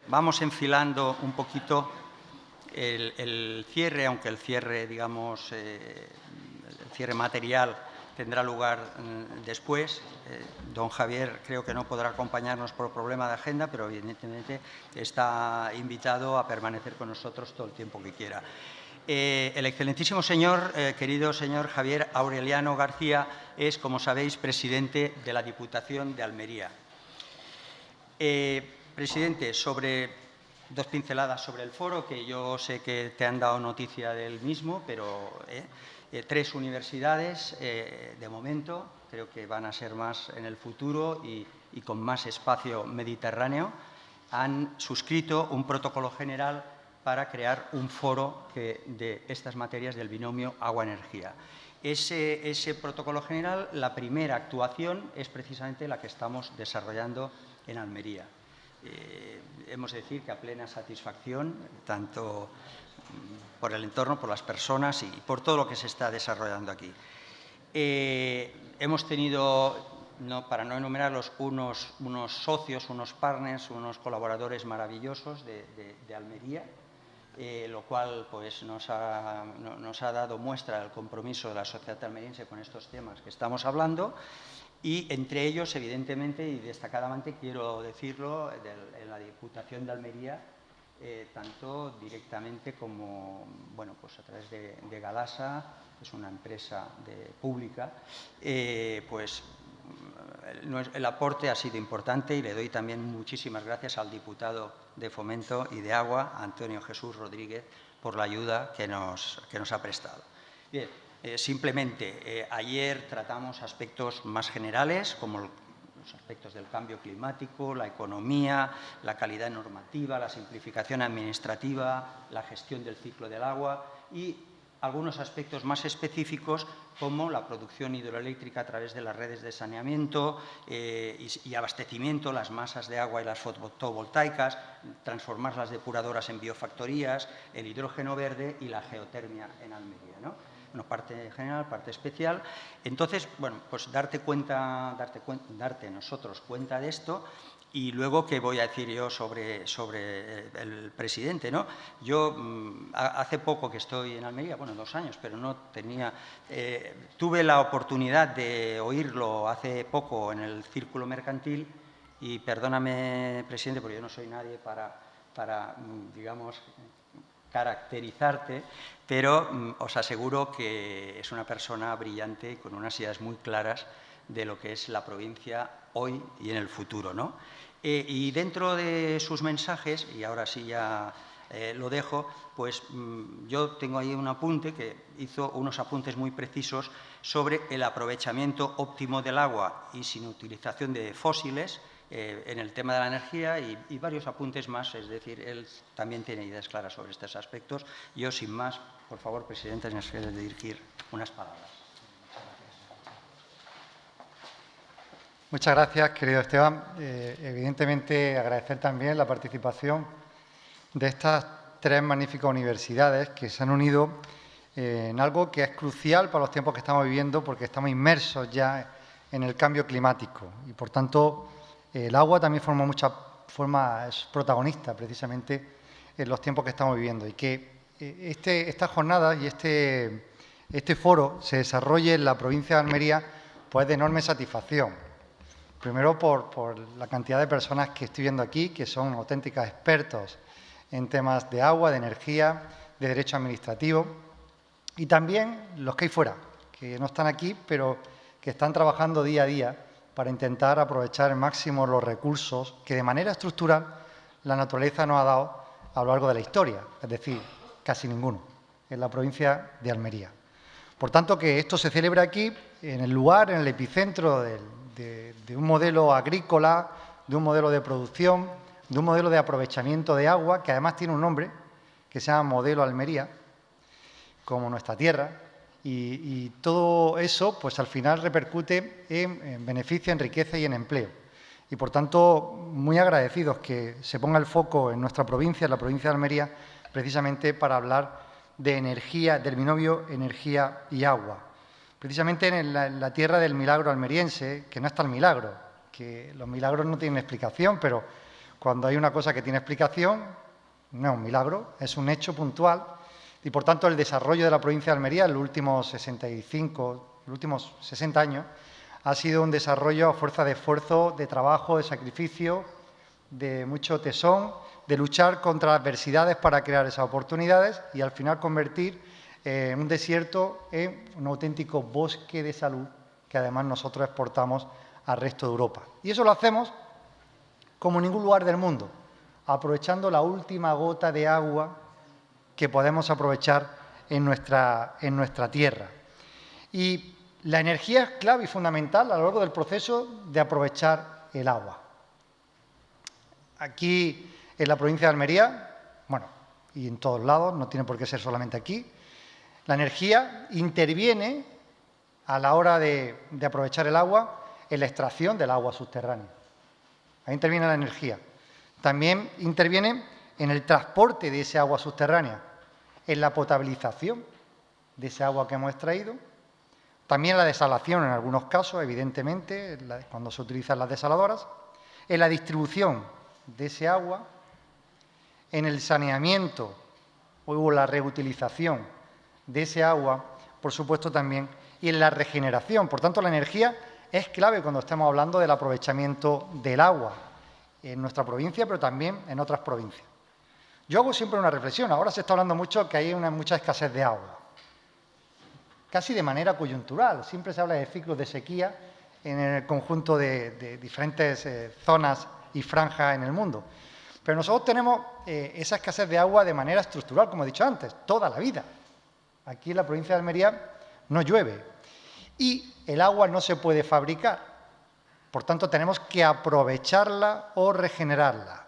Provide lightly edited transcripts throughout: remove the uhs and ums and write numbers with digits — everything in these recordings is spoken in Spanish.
vamos enfilando un poquito el cierre, aunque el cierre, digamos, el cierre material tendrá lugar después. Don Javier creo que no podrá acompañarnos por problema de agenda, pero evidentemente está invitado a permanecer con nosotros todo el tiempo que quiera. El excelentísimo señor, querido señor Javier Aureliano García, es, como sabéis, presidente de la Diputación de Almería. Presidente, dos pinceladas sobre el foro, que yo sé que te han dado noticia del mismo, pero 3 universidades de momento, creo que van a ser más en el futuro y con más espacio mediterráneo, han suscrito un protocolo general para crear un foro de estas materias del binomio agua-energía. Ese protocolo general, la primera actuación es precisamente la que estamos desarrollando en Almería. Hemos de decir que a plena satisfacción, tanto por el entorno, por las personas y por todo lo que se está desarrollando aquí. Hemos tenido, para no enumerarlos, unos socios, unos partners, unos colaboradores maravillosos de Almería, lo cual pues, nos ha dado muestra del compromiso de la sociedad almeriense con estos temas que estamos hablando. Y entre ellos, evidentemente y destacadamente, quiero decirlo, en la Diputación de Almería, tanto directamente como bueno, pues a través de Galasa, que es una empresa pública, pues el aporte ha sido importante y le doy también muchísimas gracias al diputado de Fomento y de Agua, Antonio Jesús Rodríguez, por la ayuda que nos ha prestado. Bien. Simplemente, ayer tratamos aspectos más generales, como los aspectos del cambio climático, la economía, la calidad normativa, la simplificación administrativa, la gestión del ciclo del agua y algunos aspectos más específicos como la producción hidroeléctrica a través de las redes de saneamiento y abastecimiento, las masas de agua y las fotovoltaicas, transformar las depuradoras en biofactorías, el hidrógeno verde y la geotermia en Almería, ¿no? Bueno, parte general, parte especial. Entonces, bueno, pues darte nosotros cuenta de esto y luego qué voy a decir yo sobre el presidente, ¿no? Yo hace poco que estoy en Almería, bueno, 2 años, pero no tenía... tuve la oportunidad de oírlo hace poco en el Círculo Mercantil y perdóname, presidente, porque yo no soy nadie para digamos, caracterizarte, pero os aseguro que es una persona brillante y con unas ideas muy claras de lo que es la provincia hoy y en el futuro, ¿no? Y dentro de sus mensajes, y ahora sí ya lo dejo, pues yo tengo ahí un apunte que hizo unos apuntes muy precisos sobre el aprovechamiento óptimo del agua y sin utilización de fósiles, en el tema de la energía y varios apuntes más, es decir, él también tiene ideas claras sobre estos aspectos. Yo, sin más, por favor, presidente, nos quiere dirigir unas palabras. Muchas gracias, querido Esteban. Evidentemente, agradecer también la participación de estas 3 magníficas universidades que se han unido en algo que es crucial para los tiempos que estamos viviendo porque estamos inmersos ya en el cambio climático y, por tanto, el agua también es protagonista precisamente en los tiempos que estamos viviendo y que esta jornada y este foro se desarrolle en la provincia de Almería pues de enorme satisfacción. Primero por la cantidad de personas que estoy viendo aquí, que son auténticas expertos en temas de agua, de energía, de derecho administrativo y también los que hay fuera, que no están aquí, pero que están trabajando día a día para intentar aprovechar al máximo los recursos que de manera estructural la naturaleza nos ha dado a lo largo de la historia, es decir, casi ninguno, en la provincia de Almería. Por tanto, que esto se celebra aquí, en el lugar, en el epicentro de un modelo agrícola, de un modelo de producción, de un modelo de aprovechamiento de agua, que además tiene un nombre, que se llama Modelo Almería, como nuestra tierra, y todo eso, pues al final repercute en beneficio, en riqueza y en empleo. Y por tanto, muy agradecidos que se ponga el foco en nuestra provincia, en la provincia de Almería, precisamente para hablar de energía, del binomio energía y agua. Precisamente en la tierra del milagro almeriense, que no está el milagro, que los milagros no tienen explicación, pero Cuando hay una cosa que tiene explicación, no es un milagro, es un hecho puntual. Y, por tanto, el desarrollo de la provincia de Almería en los últimos 60 años ha sido un desarrollo a fuerza de esfuerzo, de trabajo, de sacrificio, de mucho tesón, de luchar contra las adversidades para crear esas oportunidades y, al final, convertir un desierto en un auténtico bosque de salud que, además, nosotros exportamos al resto de Europa. Y eso lo hacemos como en ningún lugar del mundo, aprovechando la última gota de agua que podemos aprovechar en nuestra tierra. Y la energía es clave y fundamental a lo largo del proceso de aprovechar el agua. Aquí, en la provincia de Almería, bueno, y en todos lados, no tiene por qué ser solamente aquí, la energía interviene a la hora de aprovechar el agua en la extracción del agua subterránea. Ahí interviene la energía. También interviene en el transporte de ese agua subterránea, en la potabilización de ese agua que hemos extraído, también en la desalación en algunos casos, evidentemente, cuando se utilizan las desaladoras, en la distribución de ese agua, en el saneamiento o la reutilización de ese agua, por supuesto también, y en la regeneración. Por tanto, la energía es clave cuando estamos hablando del aprovechamiento del agua en nuestra provincia, pero también en otras provincias. Yo hago siempre una reflexión. Ahora se está hablando mucho que hay mucha escasez de agua, casi de manera coyuntural. Siempre se habla de ciclos de sequía en el conjunto de diferentes zonas y franjas en el mundo. Pero nosotros tenemos esa escasez de agua de manera estructural, como he dicho antes, toda la vida. Aquí en la provincia de Almería no llueve y el agua no se puede fabricar. Por tanto, tenemos que aprovecharla o regenerarla.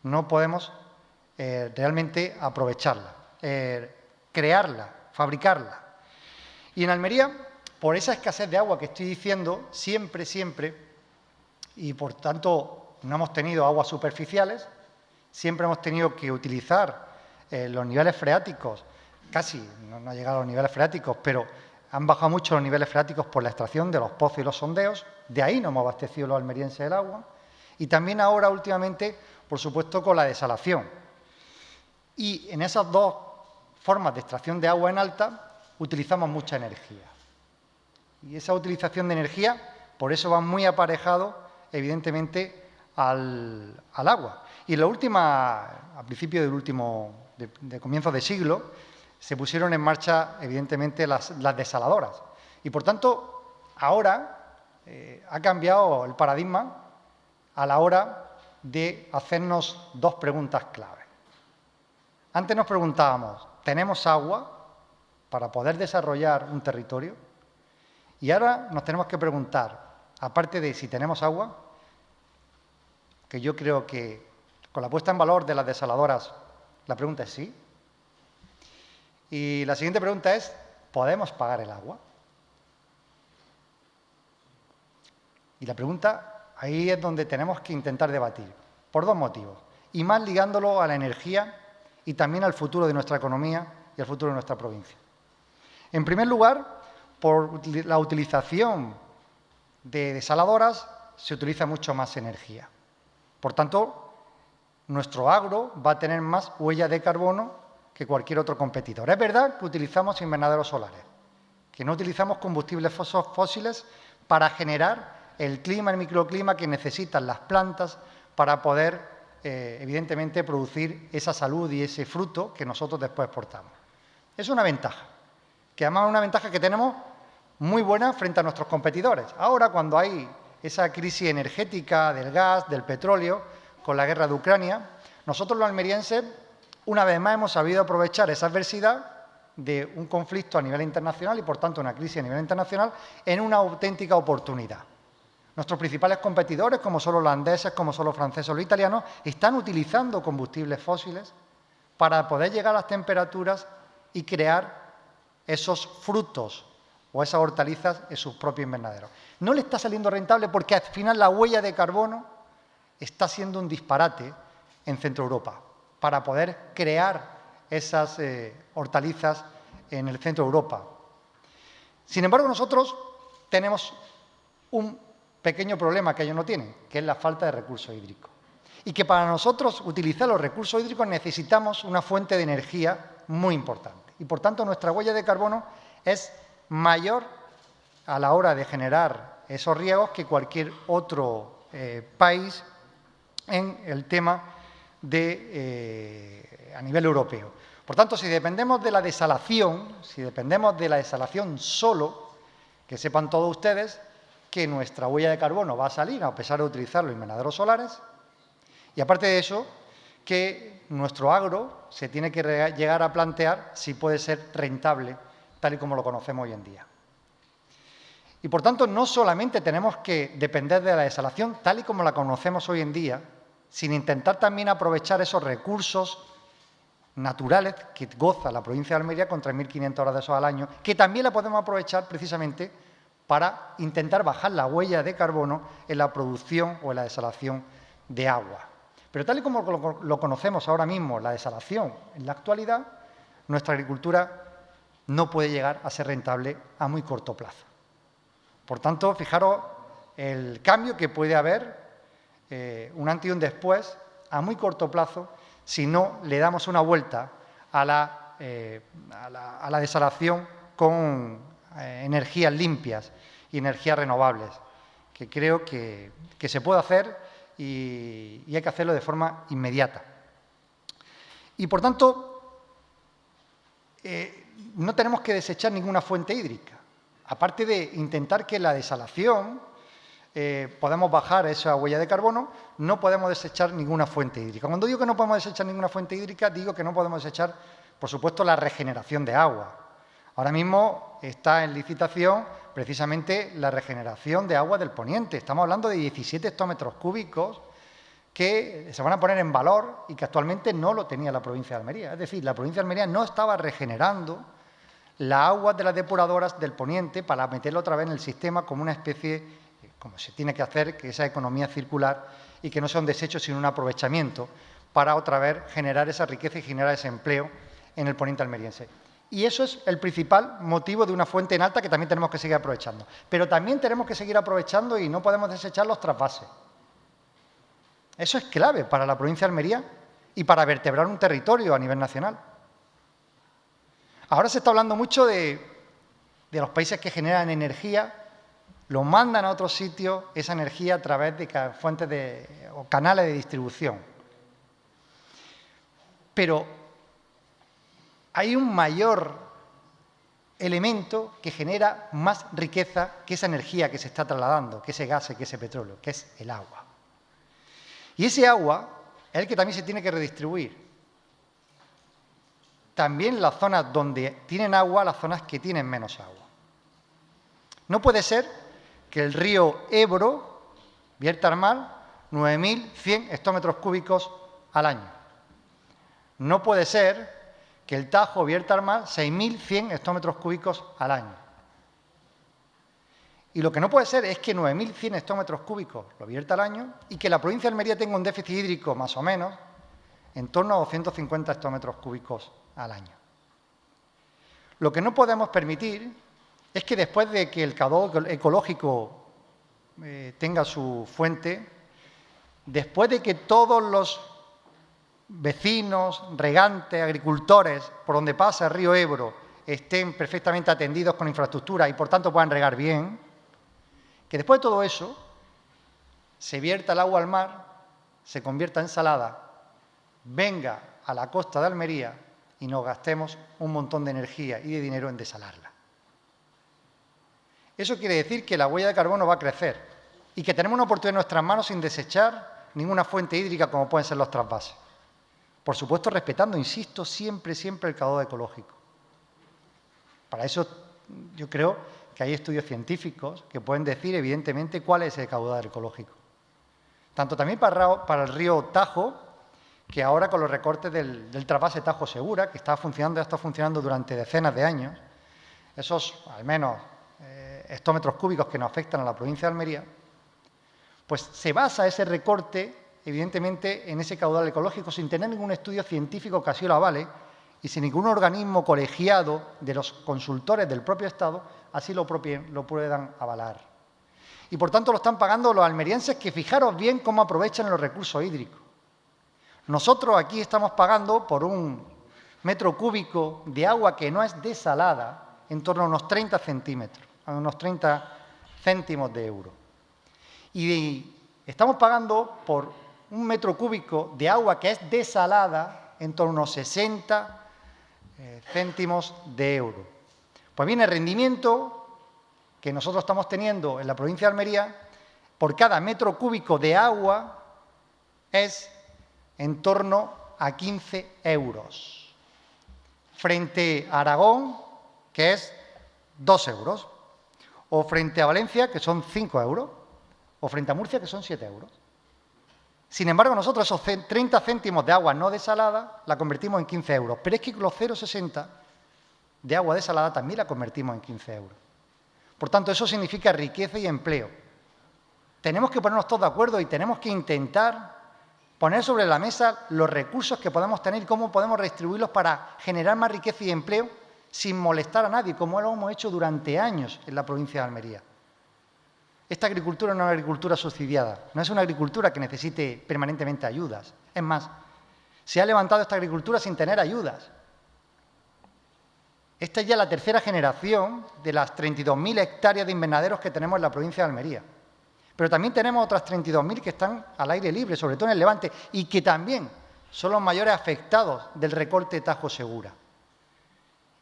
No podemos realmente aprovecharla, crearla, fabricarla. Y en Almería, por esa escasez de agua que estoy diciendo, siempre, y por tanto no hemos tenido aguas superficiales, siempre hemos tenido que utilizar los niveles freáticos, casi no ha llegado a los niveles freáticos, pero han bajado mucho los niveles freáticos por la extracción de los pozos y los sondeos, de ahí nos hemos abastecido los almerienses del agua, y también ahora últimamente, por supuesto, con la desalación. Y en esas dos formas de extracción de agua en alta utilizamos mucha energía. Y esa utilización de energía, por eso va muy aparejado, evidentemente, al agua. Y a principios de comienzos de siglo, se pusieron en marcha, evidentemente, las desaladoras. Y, por tanto, ahora ha cambiado el paradigma a la hora de hacernos dos preguntas clave. Antes nos preguntábamos, ¿tenemos agua para poder desarrollar un territorio? Y ahora nos tenemos que preguntar, aparte de si tenemos agua, que yo creo que con la puesta en valor de las desaladoras, la pregunta es sí. Y la siguiente pregunta es, ¿podemos pagar el agua? Y la pregunta, ahí es donde tenemos que intentar debatir, por dos motivos, y más ligándolo a la energía y también al futuro de nuestra economía y al futuro de nuestra provincia. En primer lugar, por la utilización de desaladoras se utiliza mucho más energía. Por tanto, nuestro agro va a tener más huella de carbono que cualquier otro competidor. Es verdad que utilizamos invernaderos solares, que no utilizamos combustibles fósiles para generar el clima, el microclima que necesitan las plantas para poder evidentemente, producir esa salud y ese fruto que nosotros después exportamos. Es una ventaja, que además es una ventaja que tenemos muy buena frente a nuestros competidores. Ahora, cuando hay esa crisis energética del gas, del petróleo, con la guerra de Ucrania, nosotros los almerienses, una vez más, hemos sabido aprovechar esa adversidad de un conflicto a nivel internacional y, por tanto, una crisis a nivel internacional en una auténtica oportunidad. Nuestros principales competidores, como son los holandeses, como son los franceses o los italianos, están utilizando combustibles fósiles para poder llegar a las temperaturas y crear esos frutos o esas hortalizas en sus propios invernaderos. No le está saliendo rentable porque al final la huella de carbono está siendo un disparate en Centro Europa para poder crear esas hortalizas en el centro de Europa. Sin embargo, nosotros tenemos un pequeño problema que ellos no tienen, que es la falta de recursos hídricos. y que para nosotros utilizar los recursos hídricos necesitamos una fuente de energía muy importante. Y por tanto nuestra huella de carbono es mayor a la hora de generar esos riegos que cualquier otro país en el tema a nivel europeo. Por tanto, si dependemos de la desalación, solo, que sepan todos ustedes que nuestra huella de carbono va a salir a pesar de utilizar los invernaderos solares, y aparte de eso, que nuestro agro se tiene que llegar a plantear si puede ser rentable, tal y como lo conocemos hoy en día. Y por tanto, no solamente tenemos que depender de la desalación, tal y como la conocemos hoy en día, sin intentar también aprovechar esos recursos naturales que goza la provincia de Almería con 3.500 horas de sol al año, que también la podemos aprovechar precisamente para intentar bajar la huella de carbono en la producción o en la desalación de agua. Pero tal y como lo conocemos ahora mismo, la desalación en la actualidad, nuestra agricultura no puede llegar a ser rentable a muy corto plazo. Por tanto, fijaros el cambio que puede haber, un antes y un después, a muy corto plazo, si no le damos una vuelta a la desalación con energías limpias y energías renovables, que creo que se puede hacer y hay que hacerlo de forma inmediata. Y, por tanto, no tenemos que desechar ninguna fuente hídrica. Aparte de intentar que la desalación podamos bajar esa huella de carbono, no podemos desechar ninguna fuente hídrica. Cuando digo que no podemos desechar ninguna fuente hídrica, digo que no podemos desechar, por supuesto, la regeneración de agua. Ahora mismo está en licitación precisamente la regeneración de agua del poniente. Estamos hablando de 17 hectómetros cúbicos que se van a poner en valor y que actualmente no lo tenía la provincia de Almería. Es decir, la provincia de Almería no estaba regenerando la agua de las depuradoras del poniente para meterlo otra vez en el sistema como una especie, como se tiene que hacer, que esa economía circular y que no sea un desecho sino un aprovechamiento para otra vez generar esa riqueza y generar ese empleo en el poniente almeriense. Y eso es el principal motivo de una fuente en alta que también tenemos que seguir aprovechando. Pero también tenemos que seguir aprovechando y no podemos desechar los trasvases. Eso es clave para la provincia de Almería y para vertebrar un territorio a nivel nacional. Ahora se está hablando mucho de los países que generan energía, lo mandan a otros sitios, esa energía a través de fuentes o canales de distribución. Pero hay un mayor elemento que genera más riqueza que esa energía que se está trasladando, que ese gas, que ese petróleo, que es el agua. Y ese agua es el que también se tiene que redistribuir. También las zonas donde tienen agua, las zonas que tienen menos agua. No puede ser que el río Ebro vierta al mar 9.100 hectómetros cúbicos al año. No puede ser que el Tajo vierta al mar 6.100 hectómetros cúbicos al año. Y lo que no puede ser es que 9.100 hectómetros cúbicos lo vierta al año y que la provincia de Almería tenga un déficit hídrico más o menos en torno a 250 hectómetros cúbicos al año. Lo que no podemos permitir es que después de que el caudal ecológico tenga su fuente, después de que todos los vecinos, regantes, agricultores, por donde pasa el río Ebro, estén perfectamente atendidos con infraestructura y por tanto puedan regar bien, que después de todo eso se vierta el agua al mar, se convierta en salada, venga a la costa de Almería y nos gastemos un montón de energía y de dinero en desalarla. Eso quiere decir que la huella de carbono va a crecer y que tenemos una oportunidad en nuestras manos sin desechar ninguna fuente hídrica como pueden ser los trasvases. Por supuesto, respetando, insisto, siempre el caudal ecológico. Para eso yo creo que hay estudios científicos que pueden decir, evidentemente, cuál es el caudal ecológico. Tanto también para el río Tajo, que ahora con los recortes del trasvase Tajo Segura, que está funcionando durante decenas de años, esos al menos hectómetros cúbicos que nos afectan a la provincia de Almería, pues se basa ese recorte, evidentemente, en ese caudal ecológico sin tener ningún estudio científico que así lo avale y sin ningún organismo colegiado de los consultores del propio Estado así lo puedan avalar. Y por tanto lo están pagando los almerienses que fijaros bien cómo aprovechan los recursos hídricos. Nosotros aquí estamos pagando por un metro cúbico de agua que no es desalada en torno a unos 30 centímetros, a unos 30 céntimos de euro. Y estamos pagando por un metro cúbico de agua que es desalada en torno a unos 60 céntimos de euro. Pues bien, el rendimiento que nosotros estamos teniendo en la provincia de Almería por cada metro cúbico de agua es en torno a 15 euros, frente a Aragón, que es 2 euros, o frente a Valencia, que son 5 euros, o frente a Murcia, que son 7 euros. Sin embargo, nosotros esos 30 céntimos de agua no desalada la convertimos en 15 euros, pero es que los 0,60 de agua desalada también la convertimos en 15 euros. Por tanto, eso significa riqueza y empleo. Tenemos que ponernos todos de acuerdo y tenemos que intentar poner sobre la mesa los recursos que podemos tener y cómo podemos redistribuirlos para generar más riqueza y empleo sin molestar a nadie, como lo hemos hecho durante años en la provincia de Almería. Esta agricultura no es una agricultura subsidiada, no es una agricultura que necesite permanentemente ayudas. Es más, se ha levantado esta agricultura sin tener ayudas. Esta es ya la tercera generación de las 32.000 hectáreas de invernaderos que tenemos en la provincia de Almería. Pero también tenemos otras 32.000 que están al aire libre, sobre todo en el Levante, y que también son los mayores afectados del recorte de Tajo Segura.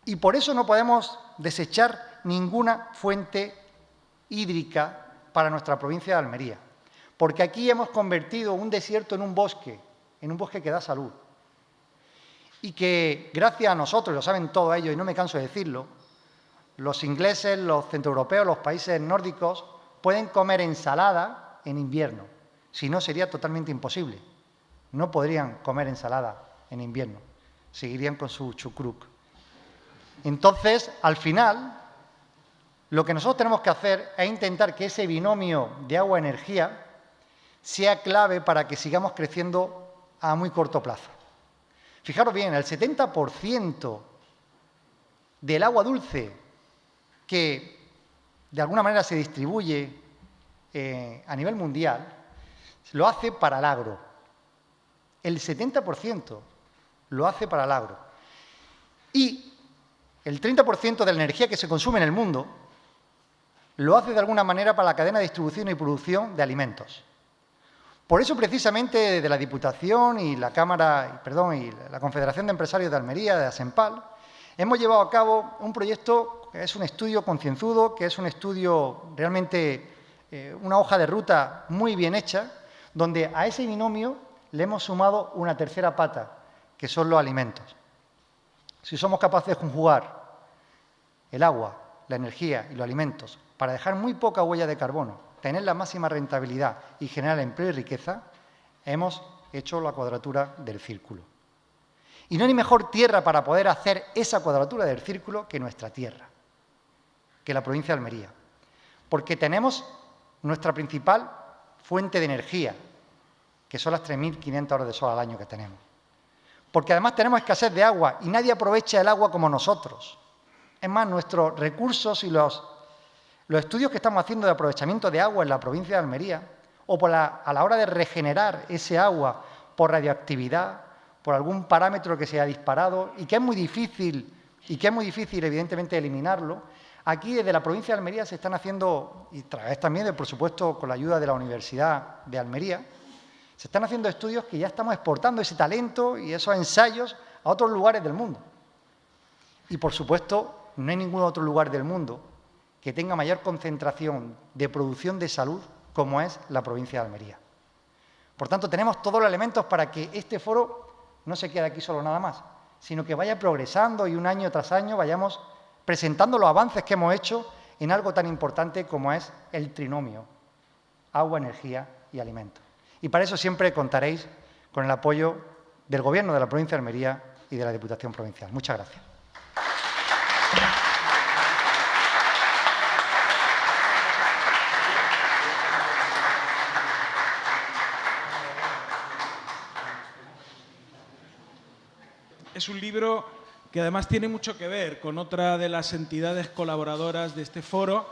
Y por eso no podemos desechar ninguna fuente hídrica para nuestra provincia de Almería, porque aquí hemos convertido un desierto en un bosque que da salud. Y que gracias a nosotros, lo saben todos ellos y no me canso de decirlo, los ingleses, los centroeuropeos, los países nórdicos pueden comer ensalada en invierno. Si no, sería totalmente imposible. No podrían comer ensalada en invierno. Seguirían con su chucruc. Entonces, al final, lo que nosotros tenemos que hacer es intentar que ese binomio de agua-energía sea clave para que sigamos creciendo a muy corto plazo. Fijaros bien, el 70% del agua dulce que de alguna manera se distribuye a nivel mundial, lo hace para el agro. El 70% lo hace para el agro. Y el 30% de la energía que se consume en el mundo lo hace de alguna manera para la cadena de distribución y producción de alimentos. Por eso, precisamente, desde la Diputación y la la Confederación de Empresarios de Almería, de ASEMPAL, hemos llevado a cabo un proyecto que es un estudio concienzudo, que es un estudio realmente, una hoja de ruta muy bien hecha, donde a ese binomio le hemos sumado una tercera pata, que son los alimentos. Si somos capaces de conjugar el agua, la energía y los alimentos para dejar muy poca huella de carbono, tener la máxima rentabilidad y generar empleo y riqueza, hemos hecho la cuadratura del círculo. Y no hay mejor tierra para poder hacer esa cuadratura del círculo que nuestra tierra, que la provincia de Almería. Porque tenemos nuestra principal fuente de energía, que son las 3.500 horas de sol al año que tenemos. Porque además tenemos escasez de agua y nadie aprovecha el agua como nosotros. Es más, nuestros recursos y los estudios que estamos haciendo de aprovechamiento de agua en la provincia de Almería, o a la hora de regenerar ese agua por radioactividad, por algún parámetro que se ha disparado y que es muy difícil, evidentemente, eliminarlo, aquí desde la provincia de Almería se están haciendo, y a través también, por supuesto, con la ayuda de la Universidad de Almería, se están haciendo estudios que ya estamos exportando ese talento y esos ensayos a otros lugares del mundo. Y, por supuesto, no hay ningún otro lugar del mundo que tenga mayor concentración de producción de salud como es la provincia de Almería. Por tanto, tenemos todos los elementos para que este foro no se quede aquí solo nada más, sino que vaya progresando y un año tras año vayamos presentando los avances que hemos hecho en algo tan importante como es el trinomio agua, energía y alimentos. Y para eso siempre contaréis con el apoyo del Gobierno de la provincia de Almería y de la Diputación Provincial. Muchas gracias. Es un libro que además tiene mucho que ver con otra de las entidades colaboradoras de este foro.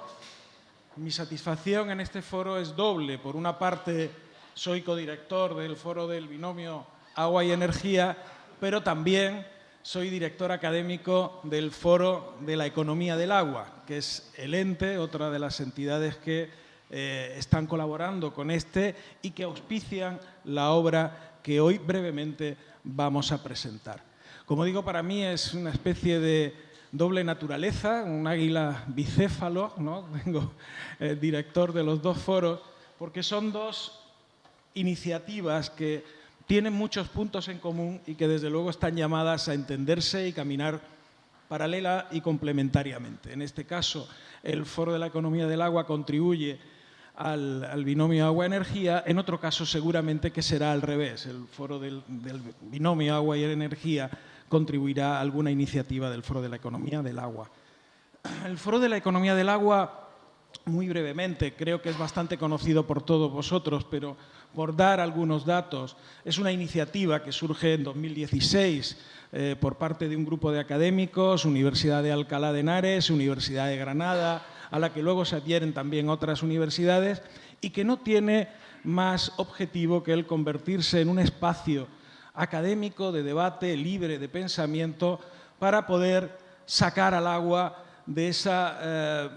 Mi satisfacción en este foro es doble. Por una parte, soy codirector del Foro del Binomio Agua y Energía, pero también soy director académico del Foro de la Economía del Agua, que es el ente, otra de las entidades que están colaborando con este y que auspician la obra que hoy brevemente vamos a presentar. Como digo, para mí es una especie de doble naturaleza, un águila bicéfalo, ¿no? Tengo director de los dos foros, porque son dos iniciativas que tienen muchos puntos en común y que desde luego están llamadas a entenderse y caminar paralela y complementariamente. En este caso, el Foro de la Economía del Agua contribuye al binomio agua-energía, en otro caso seguramente que será al revés, el Foro del binomio agua y energía contribuirá a alguna iniciativa del Foro de la Economía del Agua. El Foro de la Economía del Agua, muy brevemente, creo que es bastante conocido por todos vosotros, pero por dar algunos datos, es una iniciativa que surge en 2016 por parte de un grupo de académicos, Universidad de Alcalá de Henares, Universidad de Granada, a la que luego se adhieren también otras universidades, y que no tiene más objetivo que el convertirse en un espacio académico de debate libre de pensamiento para poder sacar al agua de esa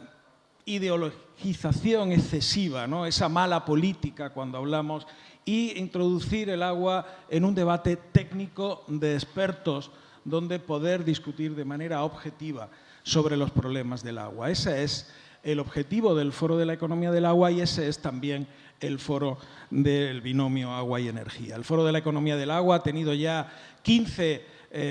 ideologización excesiva, ¿no? Esa mala política cuando hablamos, y introducir el agua en un debate técnico de expertos donde poder discutir de manera objetiva sobre los problemas del agua. Ese es el objetivo del Foro de la Economía del Agua y ese es también el Foro del binomio agua y energía. El Foro de la Economía del Agua ha tenido ya 15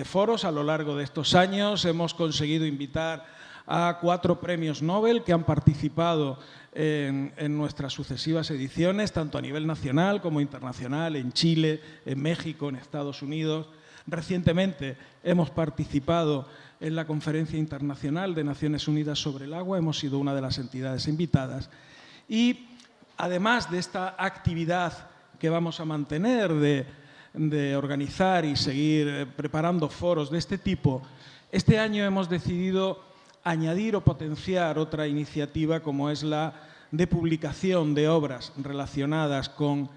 foros a lo largo de estos años. Hemos conseguido invitar a 4 premios Nobel que han participado en nuestras sucesivas ediciones, tanto a nivel nacional como internacional, en Chile, en México, en Estados Unidos. Recientemente hemos participado en la Conferencia Internacional de Naciones Unidas sobre el Agua, hemos sido una de las entidades invitadas. Y además de esta actividad que vamos a mantener de organizar y seguir preparando foros de este tipo, este año hemos decidido añadir o potenciar otra iniciativa como es la de publicación de obras relacionadas con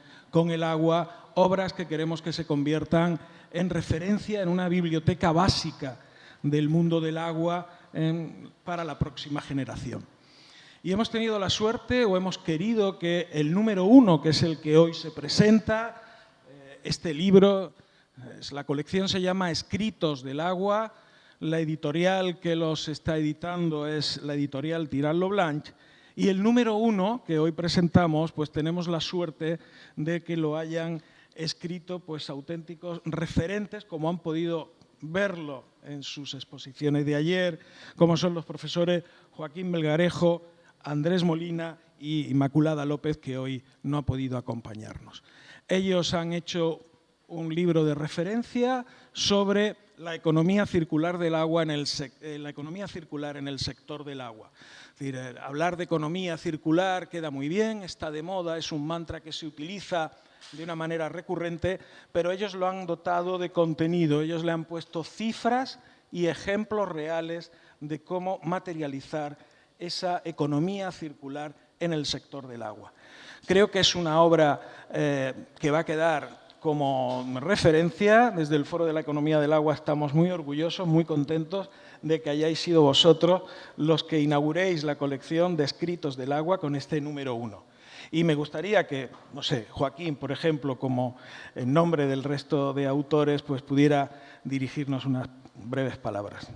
el agua, obras que queremos que se conviertan en referencia en una biblioteca básica del mundo del agua para la próxima generación. Y hemos tenido la suerte o hemos querido que el número 1, que es el que hoy se presenta, este libro, la colección se llama Escritos del Agua, la editorial que los está editando es la editorial Tirant-Lo-Blanche, y el número 1 que hoy presentamos, pues tenemos la suerte de que lo hayan escrito pues auténticos referentes, como han podido verlo en sus exposiciones de ayer, como son los profesores Joaquín Melgarejo, Andrés Molina y Inmaculada López, que hoy no ha podido acompañarnos. Ellos han hecho un libro de referencia sobre la economía circular del agua la economía circular en el sector del agua. Es decir, hablar de economía circular queda muy bien, está de moda, es un mantra que se utiliza de una manera recurrente, pero ellos lo han dotado de contenido, ellos le han puesto cifras y ejemplos reales de cómo materializar esa economía circular en el sector del agua. Creo que es una obra que va a quedar como referencia. Desde el Foro de la Economía del Agua estamos muy orgullosos, muy contentos de que hayáis sido vosotros los que inauguréis la colección de Escritos del Agua con este número 1. Y me gustaría que, no sé, Joaquín, por ejemplo, como en nombre del resto de autores, pues pudiera dirigirnos unas breves palabras.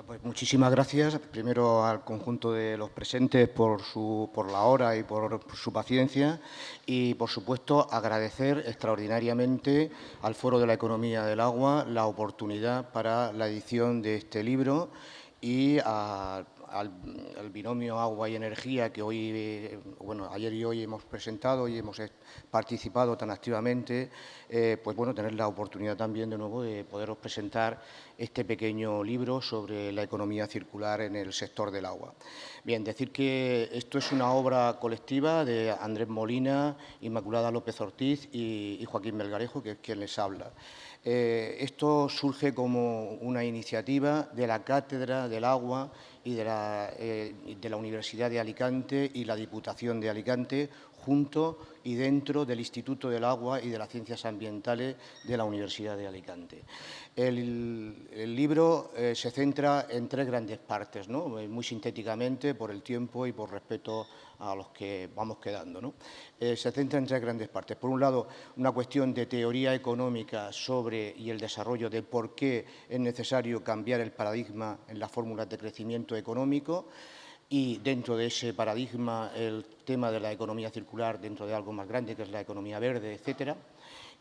Pues muchísimas gracias, primero al conjunto de los presentes por la hora y por su paciencia y, por supuesto, agradecer extraordinariamente al Foro de la Economía del Agua la oportunidad para la edición de este libro y al binomio agua y energía que hoy, bueno, ayer y hoy hemos presentado y hemos participado tan activamente, pues bueno, tener la oportunidad también de nuevo de poderos presentar este pequeño libro sobre la economía circular en el sector del agua. Bien, decir que esto es una obra colectiva de Andrés Molina, Inmaculada López Ortiz y Joaquín Melgarejo, que es quien les habla. Esto surge como una iniciativa de la Cátedra del Agua y de la Universidad de Alicante y la Diputación de Alicante, junto y dentro del Instituto del Agua y de las Ciencias Ambientales de la Universidad de Alicante. El libro se centra en 3 grandes partes, ¿no? Muy sintéticamente, por el tiempo y por respeto a los que vamos quedando, ¿no? Se centra en 3 grandes partes. Por un lado, una cuestión de teoría económica sobre y el desarrollo de por qué es necesario cambiar el paradigma en las fórmulas de crecimiento económico, y dentro de ese paradigma el tema de la economía circular dentro de algo más grande que es la economía verde, etcétera,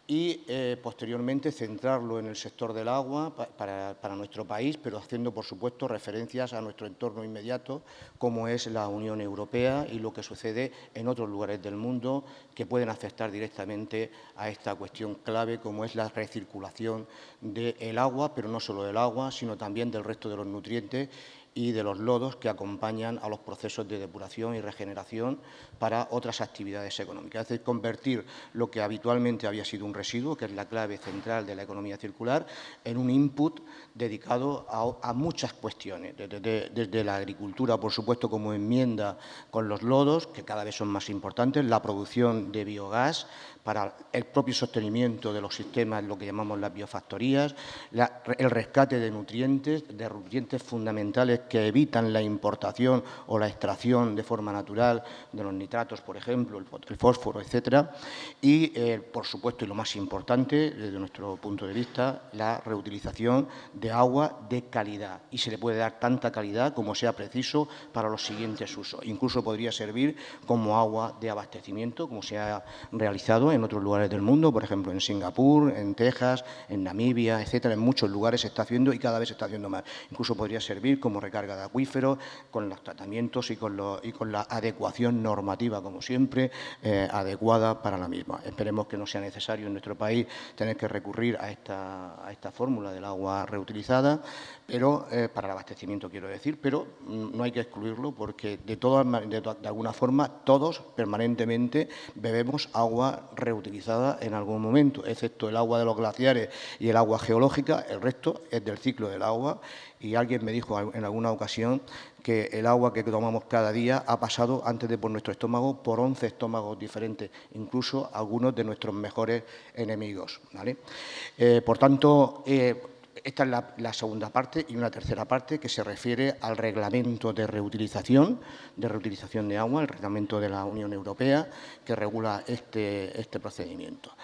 y posteriormente centrarlo en el sector del agua para nuestro país, pero haciendo, por supuesto, referencias a nuestro entorno inmediato, como es la Unión Europea y lo que sucede en otros lugares del mundo que pueden afectar directamente a esta cuestión clave, como es la recirculación del agua, pero no solo del agua, sino también del resto de los nutrientes y de los lodos que acompañan a los procesos de depuración y regeneración para otras actividades económicas. Es decir, convertir lo que habitualmente había sido un residuo, que es la clave central de la economía circular, en un input dedicado a muchas cuestiones, desde la agricultura, por supuesto, como enmienda con los lodos, que cada vez son más importantes, la producción de biogás para el propio sostenimiento de los sistemas, lo que llamamos las biofactorías, el rescate de nutrientes fundamentales que evitan la importación o la extracción de forma natural de los nitratos, por ejemplo, el fósforo, etcétera, y, por supuesto, y lo más importante, desde nuestro punto de vista, la reutilización de agua de calidad. Y se le puede dar tanta calidad como sea preciso para los siguientes usos. Incluso podría servir como agua de abastecimiento, como se ha realizado en otros lugares del mundo, por ejemplo, en Singapur, en Texas, en Namibia, etcétera. En muchos lugares se está haciendo y cada vez se está haciendo más. Incluso podría servir como recarga de acuíferos, con los tratamientos y con la adecuación normativa, como siempre, adecuada para la misma. Esperemos que no sea necesario en nuestro país tener que recurrir a esta fórmula del agua reutilizada, pero para el abastecimiento, quiero decir, pero no hay que excluirlo porque de alguna forma todos permanentemente bebemos agua reutilizada en algún momento, excepto el agua de los glaciares y el agua geológica, el resto es del ciclo del agua. Y alguien me dijo en alguna ocasión que el agua que tomamos cada día ha pasado antes de por nuestro estómago por 11 estómagos diferentes, incluso algunos de nuestros mejores enemigos, ¿vale? Por tanto, esta es la segunda parte y una tercera parte que se refiere al reglamento de reutilización de agua, el reglamento de la Unión Europea que regula este procedimiento.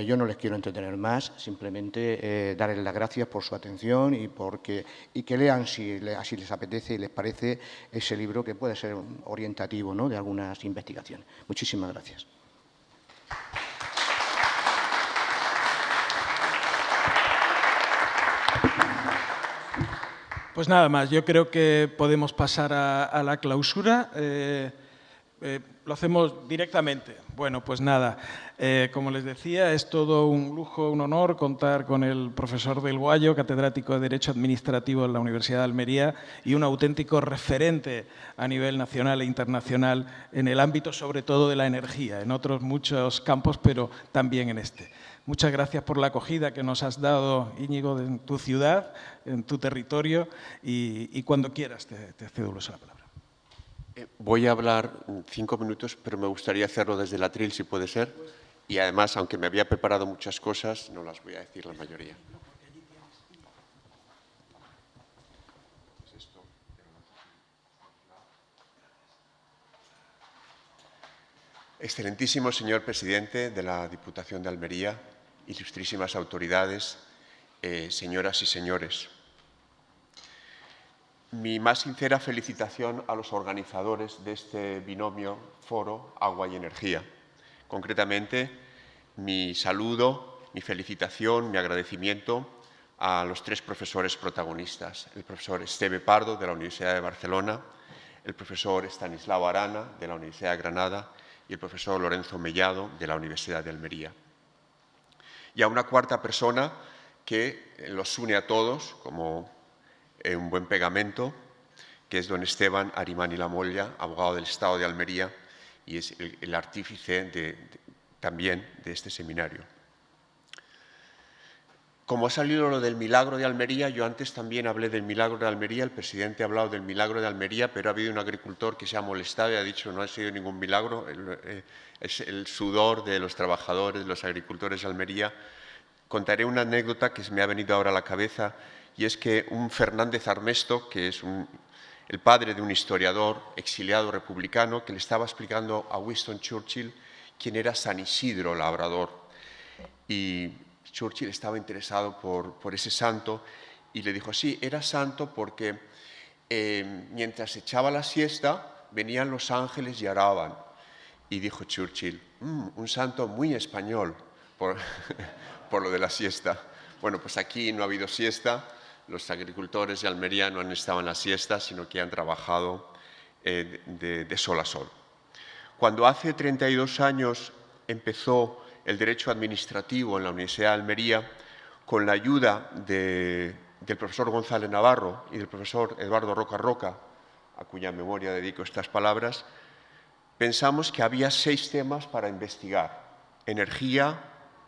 Yo no les quiero entretener más, simplemente darles las gracias por su atención y que lean, si así les apetece y les parece, ese libro que puede ser orientativo, ¿no?, de algunas investigaciones. Muchísimas gracias. Pues nada más, yo creo que podemos pasar a la clausura. Lo hacemos directamente. Bueno, pues nada, como les decía, es todo un lujo, un honor contar con el profesor Del Guayo, catedrático de Derecho Administrativo en la Universidad de Almería y un auténtico referente a nivel nacional e internacional en el ámbito, sobre todo, de la energía, en otros muchos campos, pero también en este. Muchas gracias por la acogida que nos has dado, Íñigo, en tu ciudad, en tu territorio, y cuando quieras te cedo el uso de la palabra. Voy a hablar 5 minutos, pero me gustaría hacerlo desde el atril, si puede ser. Y además, aunque me había preparado muchas cosas, no las voy a decir la mayoría. Excelentísimo señor presidente de la Diputación de Almería, ilustrísimas autoridades, señoras y señores. Mi más sincera felicitación a los organizadores de este binomio Foro Agua y Energía. Concretamente, mi saludo, mi felicitación, mi agradecimiento a los 3 profesores protagonistas, el profesor Esteve Pardo, de la Universidad de Barcelona, el profesor Estanislao Arana, de la Universidad de Granada, y el profesor Lorenzo Mellado, de la Universidad de Almería. Y a una cuarta persona que los une a todos, como un buen pegamento, que es don Esteban Arimany Lamolla, abogado del Estado de Almería, y es el artífice también de este seminario. Como ha salido lo del milagro de Almería, yo antes también hablé del milagro de Almería, el presidente ha hablado del milagro de Almería, pero ha habido un agricultor que se ha molestado y ha dicho no ha sido ningún milagro, es el sudor de los trabajadores, de los agricultores de Almería. Contaré una anécdota que se me ha venido ahora a la cabeza, y es que un Fernández Armesto, que es el padre de un historiador exiliado republicano, que le estaba explicando a Winston Churchill quién era San Isidro Labrador. Y Churchill estaba interesado por ese santo y le dijo, sí, era santo porque mientras echaba la siesta venían los ángeles y oraban. Y dijo Churchill, un santo muy español por lo de la siesta. Bueno, pues aquí no ha habido siesta, los agricultores de Almería no han estado en la siesta, sino que han trabajado de sol a sol. Cuando hace 32 años empezó el derecho administrativo en la Universidad de Almería, con la ayuda del profesor González Navarro y del profesor Eduardo Roca Roca, a cuya memoria dedico estas palabras, pensamos que había 6 temas para investigar: energía,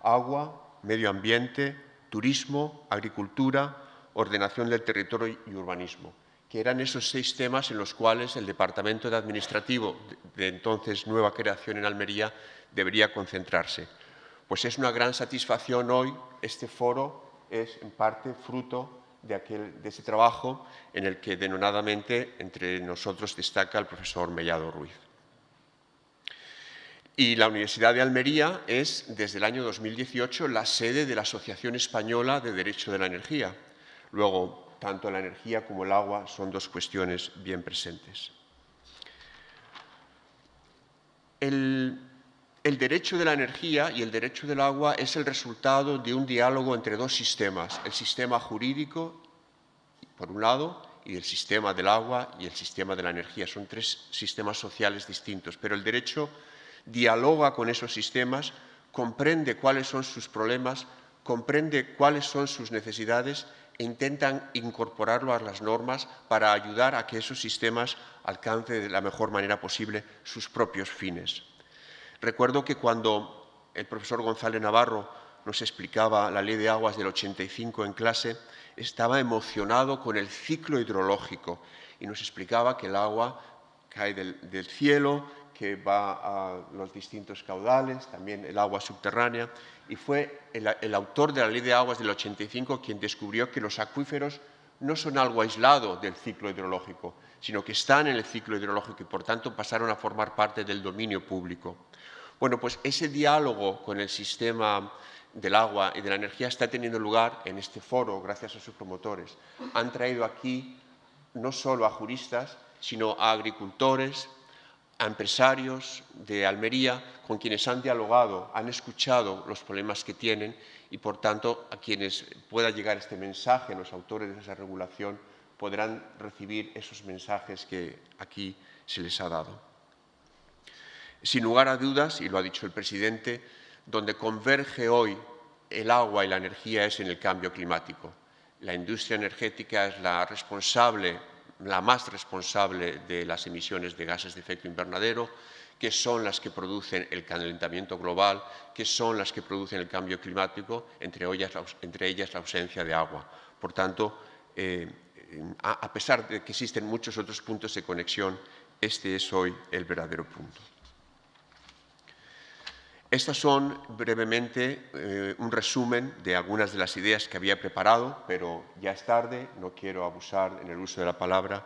agua, medio ambiente, turismo, agricultura, ordenación del territorio y urbanismo, que eran esos 6 temas en los cuales el Departamento de Administrativo, de entonces nueva creación en Almería, debería concentrarse. Pues es una gran satisfacción hoy, este foro es en parte fruto de ese trabajo en el que denodadamente entre nosotros destaca el profesor Mellado Ruiz. Y la Universidad de Almería es, desde el año 2018, la sede de la Asociación Española de Derecho de la Energía. Luego, tanto la energía como el agua son 2 cuestiones bien presentes. El derecho de la energía y el derecho del agua es el resultado de un diálogo entre 2 sistemas, el sistema jurídico, por un lado, y el sistema del agua y el sistema de la energía. Son 3 sistemas sociales distintos, pero el derecho dialoga con esos sistemas, comprende cuáles son sus problemas, comprende cuáles son sus necesidades e intentan incorporarlo a las normas para ayudar a que esos sistemas alcancen de la mejor manera posible sus propios fines. Recuerdo que cuando el profesor González Navarro nos explicaba la Ley de Aguas del 85 en clase, estaba emocionado con el ciclo hidrológico y nos explicaba que el agua cae del cielo, que va a los distintos caudales, también el agua subterránea, y fue el autor de la Ley de Aguas del 85 quien descubrió que los acuíferos no son algo aislado del ciclo hidrológico, sino que están en el ciclo hidrológico y, por tanto, pasaron a formar parte del dominio público. Bueno, pues ese diálogo con el sistema del agua y de la energía está teniendo lugar en este foro gracias a sus promotores. Han traído aquí no solo a juristas, sino a agricultores, a empresarios de Almería con quienes han dialogado, han escuchado los problemas que tienen y, por tanto, a quienes pueda llegar este mensaje, los autores de esa regulación, podrán recibir esos mensajes que aquí se les ha dado. Sin lugar a dudas, y lo ha dicho el presidente, donde converge hoy el agua y la energía es en el cambio climático. La industria energética es la más responsable de las emisiones de gases de efecto invernadero, que son las que producen el calentamiento global, que son las que producen el cambio climático, entre ellas la ausencia de agua. Por tanto, a pesar de que existen muchos otros puntos de conexión, este es hoy el verdadero punto. Estas son brevemente un resumen de algunas de las ideas que había preparado, pero ya es tarde, no quiero abusar en el uso de la palabra.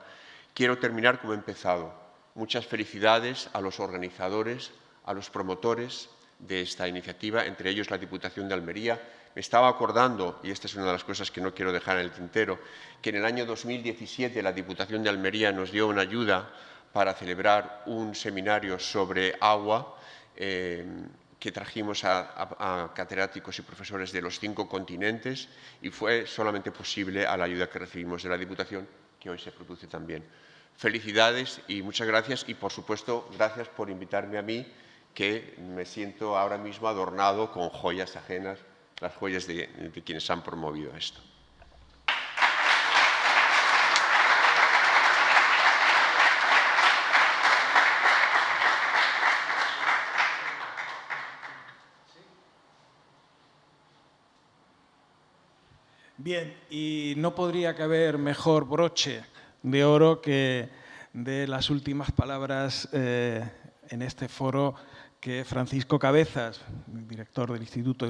Quiero terminar como he empezado. Muchas felicidades a los organizadores, a los promotores de esta iniciativa, entre ellos la Diputación de Almería. Me estaba acordando, y esta es una de las cosas que no quiero dejar en el tintero, que en el año 2017 la Diputación de Almería nos dio una ayuda para celebrar un seminario sobre agua, que trajimos a catedráticos y profesores de los 5 continentes y fue solamente posible a la ayuda que recibimos de la Diputación, que hoy se produce también. Felicidades y muchas gracias y, por supuesto, gracias por invitarme a mí, que me siento ahora mismo adornado con joyas ajenas, las joyas de quienes han promovido esto. Bien, y no podría caber mejor broche de oro que de las últimas palabras en este foro que Francisco Cabezas, director del Instituto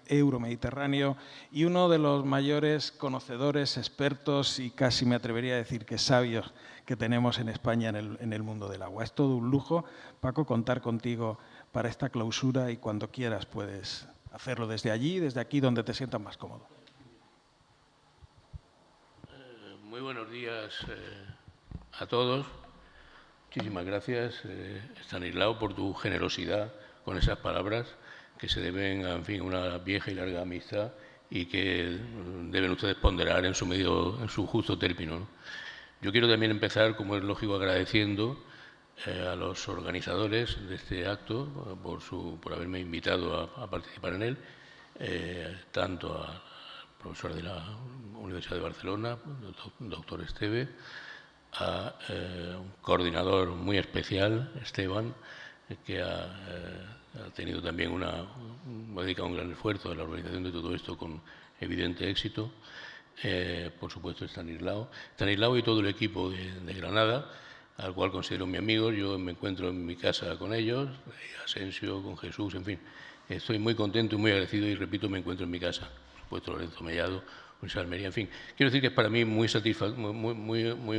Euromediterráneo y uno de los mayores conocedores, expertos y casi me atrevería a decir que sabios que tenemos en España en el mundo del agua. Es todo un lujo, Paco, contar contigo para esta clausura y cuando quieras puedes hacerlo desde allí, desde aquí, donde te sientas más cómodo. Muy buenos días a todos. Muchísimas gracias, Estanislao, por tu generosidad con esas palabras que se deben, en fin, a una vieja y larga amistad y que deben ustedes ponderar en su justo término, ¿no? Yo quiero también empezar, como es lógico, agradeciendo a los organizadores de este acto por haberme invitado a participar en él, tanto al profesor de la Universidad de Barcelona, doctor Esteve, a un coordinador muy especial, Esteban, que ha tenido también ha dedicado un gran esfuerzo a la organización de todo esto con evidente éxito. Por supuesto, Estanislao y todo el equipo de Granada, al cual considero mi amigo. Yo me encuentro en mi casa con ellos, Asensio, con Jesús, en fin. Estoy muy contento y muy agradecido y, repito, me encuentro en mi casa. Por supuesto, Lorenzo Mellado, Luis Almería, en fin. Quiero decir que es para mí muy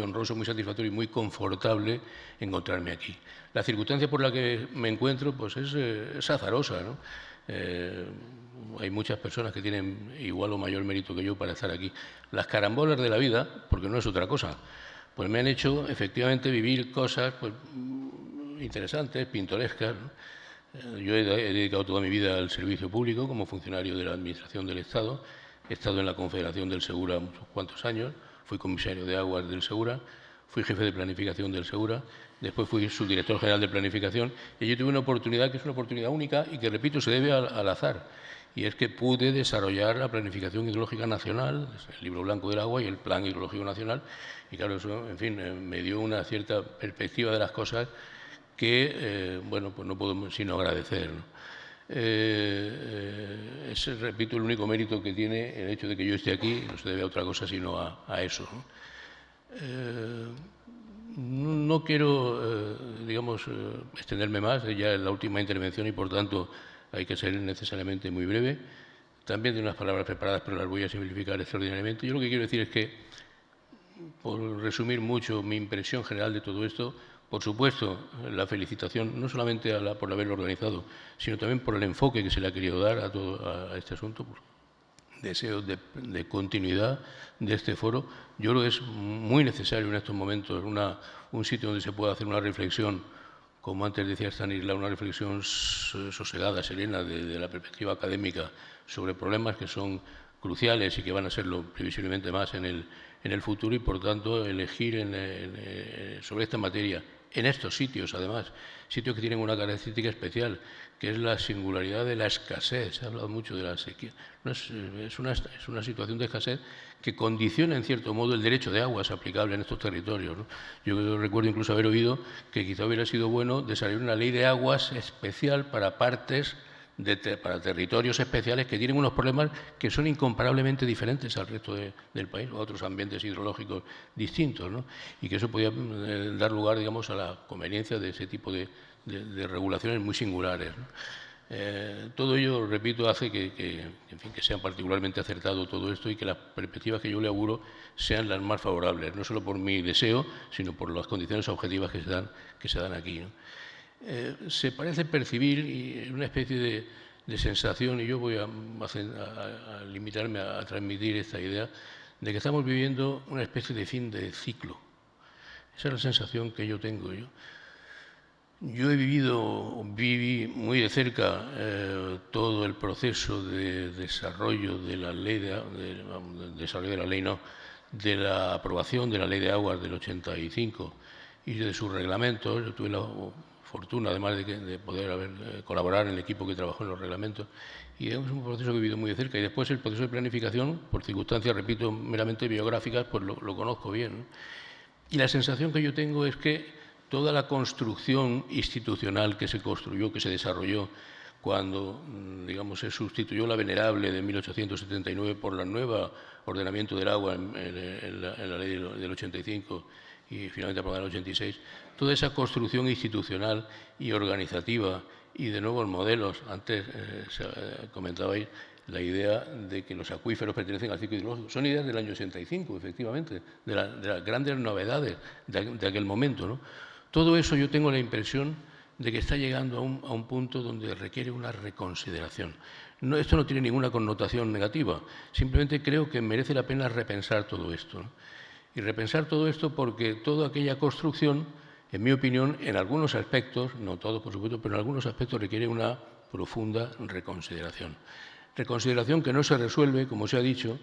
honroso, muy satisfactorio y muy confortable encontrarme aquí. La circunstancia por la que me encuentro pues es azarosa, ¿no? Hay muchas personas que tienen igual o mayor mérito que yo para estar aquí. Las carambolas de la vida, porque no es otra cosa, pues me han hecho efectivamente vivir cosas pues, interesantes, pintorescas, ¿no? Yo he dedicado toda mi vida al servicio público como funcionario de la Administración del Estado. He estado en la Confederación del Segura unos cuantos años, fui comisario de aguas del Segura, fui jefe de planificación del Segura, después fui subdirector general de planificación y yo tuve una oportunidad que es una oportunidad única y que, repito, se debe al azar. Y es que pude desarrollar la planificación hidrológica nacional, el Libro Blanco del Agua y el Plan Hidrológico Nacional. Y claro, eso, en fin, me dio una cierta perspectiva de las cosas que, bueno, pues no puedo sino agradecer, ¿no? Es, repito, el único mérito que tiene el hecho de que yo esté aquí, no se debe a otra cosa sino a eso, ¿no? No quiero, digamos, extenderme más, ya es la última intervención y, por tanto, hay que ser necesariamente muy breve. También de unas palabras preparadas, pero las voy a simplificar extraordinariamente. Yo lo que quiero decir es que, por resumir mucho mi impresión general de todo esto, por supuesto, la felicitación no solamente por haberlo organizado, sino también por el enfoque que se le ha querido dar a este asunto, por deseos de continuidad de este foro. Yo creo que es muy necesario en estos momentos un sitio donde se pueda hacer una reflexión, como antes decía Estanislao, una reflexión sosegada, serena, de la perspectiva académica sobre problemas que son cruciales y que van a serlo previsiblemente más en el futuro y, por tanto, elegir sobre esta materia, en estos sitios, además, sitios que tienen una característica especial, que es la singularidad de la escasez. Se ha hablado mucho de la sequía. No es una situación de escasez que condiciona, en cierto modo, el derecho de aguas aplicable en estos territorios, ¿no? Yo recuerdo incluso haber oído que quizá hubiera sido bueno desarrollar una ley de aguas especial para para territorios especiales que tienen unos problemas que son incomparablemente diferentes al resto del país o a otros ambientes hidrológicos distintos, ¿no? Y que eso podía dar lugar, digamos, a la conveniencia de ese tipo de regulaciones muy singulares, ¿no? Todo ello, repito, hace que sea particularmente acertado todo esto y que las perspectivas que yo le auguro sean las más favorables, no solo por mi deseo, sino por las condiciones objetivas que se dan aquí, ¿no? Se parece percibir una especie de sensación, y yo voy a limitarme a transmitir esta idea, de que estamos viviendo una especie de fin de ciclo. Esa es la sensación que yo tengo. Yo viví muy de cerca todo el proceso de desarrollo de la ley, de la aprobación de la Ley de Aguas del 85 y de sus reglamentos. Yo tuve la fortuna, además de poder colaborar en el equipo que trabajó en los reglamentos, y es un proceso que he vivido muy de cerca. Y después el proceso de planificación, por circunstancias, repito, meramente biográficas, pues lo conozco bien, ¿no? Y la sensación que yo tengo es que toda la construcción institucional que se construyó, que se desarrolló cuando, digamos, se sustituyó la venerable de 1879 por la nueva ordenamiento del agua en la ley del 85 y finalmente aprobada en el 86, toda esa construcción institucional y organizativa y de nuevos modelos. Antes comentabais la idea de que los acuíferos pertenecen al ciclo hidrológico. Son ideas del año 85, efectivamente, de las grandes novedades de aquel momento, ¿no? Todo eso yo tengo la impresión de que está llegando a un punto donde requiere una reconsideración. Esto no tiene ninguna connotación negativa, simplemente creo que merece la pena repensar todo esto, ¿no? Y repensar todo esto porque toda aquella construcción, en mi opinión, en algunos aspectos, no todos por supuesto, pero en algunos aspectos requiere una profunda reconsideración. Reconsideración que no se resuelve, como se ha dicho,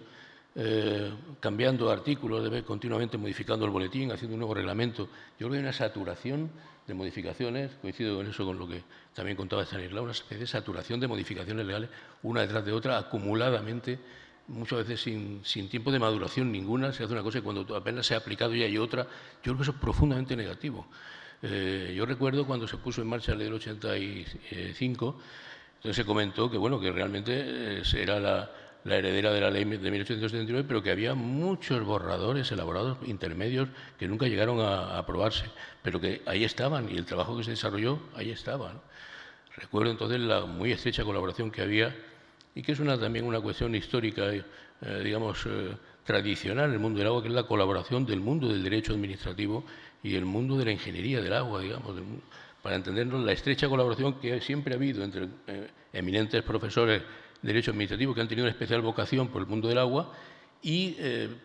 cambiando artículos, continuamente modificando el boletín, haciendo un nuevo reglamento. Yo creo que hay una saturación de modificaciones, coincido en eso con lo que también contaba Estanislao, una especie de saturación de modificaciones legales, una detrás de otra, acumuladamente, muchas veces sin tiempo de maduración ninguna. Se hace una cosa y cuando apenas se ha aplicado ya hay otra. Yo creo que eso es profundamente negativo. Yo recuerdo cuando se puso en marcha la ley del 85, entonces se comentó que, bueno, que realmente era la heredera de la ley de 1879, pero que había muchos borradores elaborados intermedios que nunca llegaron a aprobarse, pero que ahí estaban y el trabajo que se desarrolló ahí estaba, ¿no? Recuerdo entonces la muy estrecha colaboración que había y que es también una cuestión histórica, digamos, tradicional en el mundo del agua, que es la colaboración del mundo del derecho administrativo y el mundo de la ingeniería del agua, digamos, para entendernos la estrecha colaboración que siempre ha habido entre eminentes profesores de derecho administrativo que han tenido una especial vocación por el mundo del agua y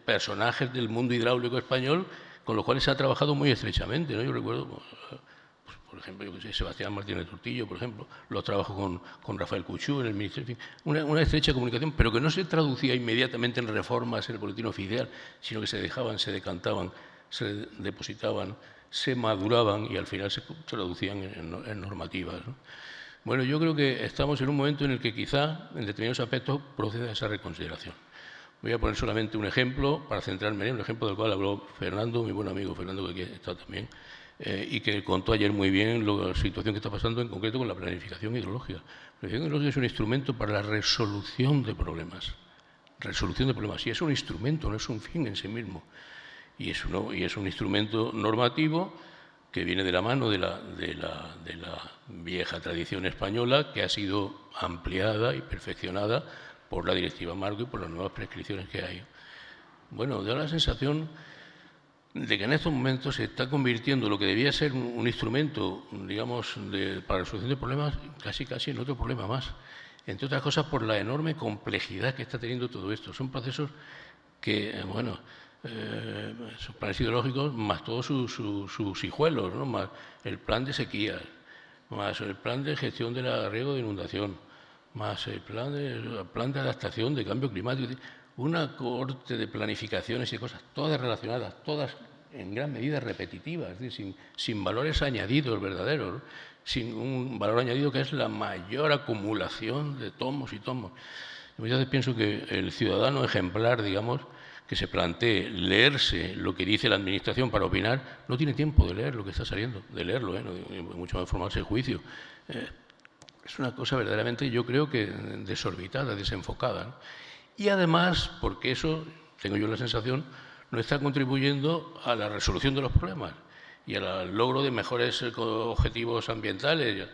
personajes del mundo hidráulico español con los cuales se ha trabajado muy estrechamente, ¿no? Yo recuerdo, pues, por ejemplo, yo que sé, Sebastián Martínez Turtillo, por ejemplo, los trabajos con Rafael Cuchú en el Ministerio, en fin, una estrecha comunicación, pero que no se traducía inmediatamente en reformas en el boletín oficial, sino que se dejaban, se decantaban, se depositaban, se maduraban y al final se traducían en normativas, ¿no? Bueno, yo creo que estamos en un momento en el que quizá, en determinados aspectos, proceda esa reconsideración. Voy a poner solamente un ejemplo para centrarme en un ejemplo del cual habló Fernando, mi buen amigo Fernando, que aquí está también, y que contó ayer muy bien la situación que está pasando en concreto con la planificación hidrológica. La planificación hidrológica es un instrumento para la resolución de problemas. Resolución de problemas. Y es un instrumento, no es un fin en sí mismo. Y es un instrumento normativo que viene de la mano de la vieja tradición española, que ha sido ampliada y perfeccionada por la Directiva Marco y por las nuevas prescripciones que hay. Bueno, da la sensación de que en estos momentos se está convirtiendo lo que debía ser un instrumento, digamos, para la resolución de problemas, casi en otro problema más. Entre otras cosas, por la enorme complejidad que está teniendo todo esto. Son procesos que, bueno, sus planes hidrológicos, más todos sus hijuelos, ¿no? Más el plan de sequías, más el plan de gestión del riego de inundación, más el plan de adaptación de cambio climático, una cohorte de planificaciones y cosas, todas relacionadas, todas en gran medida repetitivas, es decir, sin valores añadidos verdaderos, ¿no? Sin un valor añadido que es la mayor acumulación de tomos y tomos. Yo a veces pienso que el ciudadano ejemplar, digamos, que se plantee leerse lo que dice la Administración para opinar, no tiene tiempo de leer lo que está saliendo, de leerlo, mucho más formarse el juicio. Es una cosa verdaderamente, yo creo que desorbitada, desenfocada, ¿no? Y además, porque eso, tengo yo la sensación, no está contribuyendo a la resolución de los problemas y al logro de mejores objetivos ambientales.